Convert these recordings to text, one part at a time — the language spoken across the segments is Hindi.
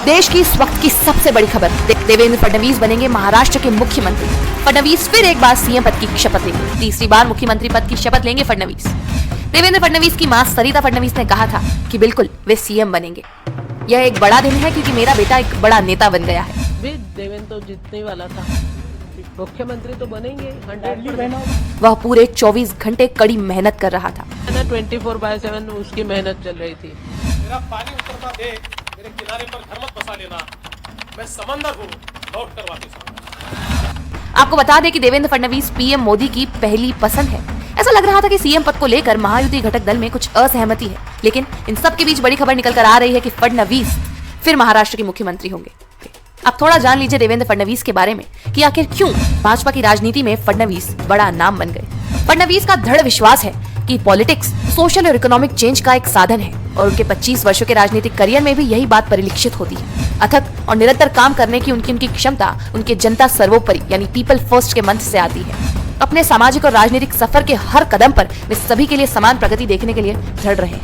देश की इस वक्त की सबसे बड़ी खबर, देवेंद्र फडणवीस बनेंगे महाराष्ट्र के मुख्यमंत्री। फडणवीस फिर एक बार सीएम पद की शपथ लेंगे। तीसरी बार मुख्यमंत्री पद की शपथ लेंगे फडणवीस। देवेंद्र फडणवीस की मां सरिता फडणवीस ने कहा था कि बिल्कुल वे सीएम बनेंगे। यह एक बड़ा दिन है क्योंकि मेरा बेटा एक बड़ा नेता बन गया है। देवेंद्र तो जीतने वाला था, मुख्यमंत्री तो बनेंगे 100%। वह पूरे 24 घंटे कड़ी मेहनत कर रहा था। 24/7 उसकी मेहनत चल रही थी। मेरा पानी उतरता देख मेरे किनारे पर घर मत बसा लेना, मैं समंदर हूँ, लौट कर वापस आऊंगा। आपको बता दें कि देवेंद्र फडणवीस पीएम मोदी की पहली पसंद है। ऐसा लग रहा था कि सीएम पद को लेकर महायुति घटक दल में कुछ असहमति है, लेकिन इन सब के बीच बड़ी खबर निकल कर आ रही है कि फडणवीस फिर महाराष्ट्र के मुख्यमंत्री होंगे। अब थोड़ा जान लीजिए देवेंद्र फडणवीस के बारे में कि आखिर क्यों भाजपा की राजनीति में फडणवीस बड़ा नाम बन गए। फडणवीस का दृढ़ विश्वास है कि पॉलिटिक्स सोशल और इकोनॉमिक चेंज का एक साधन है और उनके 25 वर्षों के राजनीतिक करियर में भी यही बात परिलक्षित होती है। अथक और निरंतर काम करने की उनकी क्षमता उनके जनता सर्वोपरि यानी पीपल फर्स्ट के मंत्र से आती है। अपने सामाजिक और राजनीतिक सफर के हर कदम पर वे सभी के लिए समान प्रगति देखने के लिए दृढ़ रहे।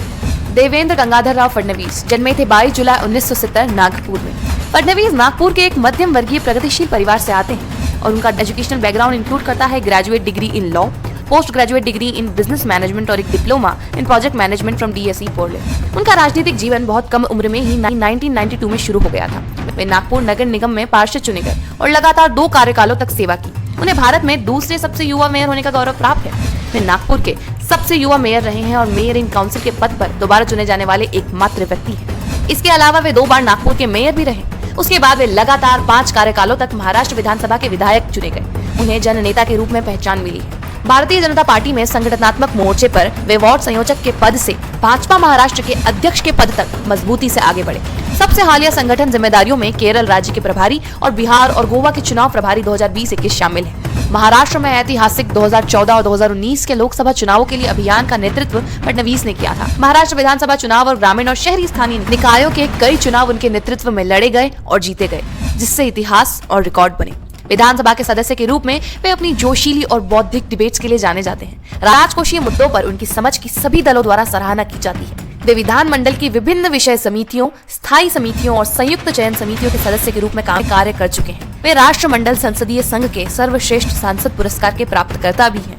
देवेंद्र गंगाधर राव फडणवीस जन्मे थे 22 जुलाई 1970 नागपुर में। फडणवीस नागपुर के एक मध्यम वर्गीय प्रगतिशील परिवार से आते हैं और उनका एजुकेशनल बैकग्राउंड इंक्लूड करता है graduate degree in law, post graduate degree in business management और एक diploma in project management from DSE पोर्टले। उनका राजनीतिक जीवन बहुत कम उम्र में ही 1992 में शुरू हो गया था। वे नागपुर नगर निगम में पार्षद चुने गए और लगातार 2 कार्यकालों तक सेवा की। उन्हें भारत में दूसरे सबसे युवा मेयर होने का गौरव प्राप्त है। वे नागपुर के सबसे युवा मेयर रहे हैं और मेयर इन काउंसिल के पद पर दोबारा चुने जाने वाले एकमात्र व्यक्ति हैं। इसके अलावा वे 2 बार नागपुर के मेयर भी रहे। उसके बाद वे लगातार 5 कार्यकालों तक महाराष्ट्र विधानसभा के विधायक चुने गए। उन्हें जननेता के रूप में पहचान मिली है। भारतीय जनता पार्टी में संगठनात्मक मोर्चे पर वे वार्ड संयोजक के पद से भाजपा महाराष्ट्र के अध्यक्ष के पद तक मजबूती से आगे बढ़े। सबसे हालिया संगठन जिम्मेदारियों में केरल राज्य के प्रभारी और बिहार और गोवा के चुनाव प्रभारी 2020-21 शामिल है। महाराष्ट्र में ऐतिहासिक 2014 और 2019 के लोकसभा चुनावों के लिए अभियान का नेतृत्व फडणवीस ने किया था। महाराष्ट्र विधानसभा चुनाव और ग्रामीण और शहरी स्थानीय निकायों के कई चुनाव उनके नेतृत्व में लड़े गए और जीते गए, जिससे इतिहास और रिकॉर्ड बने। विधानसभा के सदस्य के रूप में वे अपनी जोशीली और बौद्धिक डिबेट्स के लिए जाने जाते हैं। राजकोषीय मुद्दों पर उनकी समझ की सभी दलों द्वारा सराहना की जाती है। वे विधानमंडल की विभिन्न विषय समितियों, स्थायी समितियों और संयुक्त चयन समितियों के सदस्य के रूप में कार्य कर चुके हैं। वे राष्ट्रमंडल संसदीय संघ के सर्वश्रेष्ठ सांसद पुरस्कार के प्राप्तकर्ता भी हैं।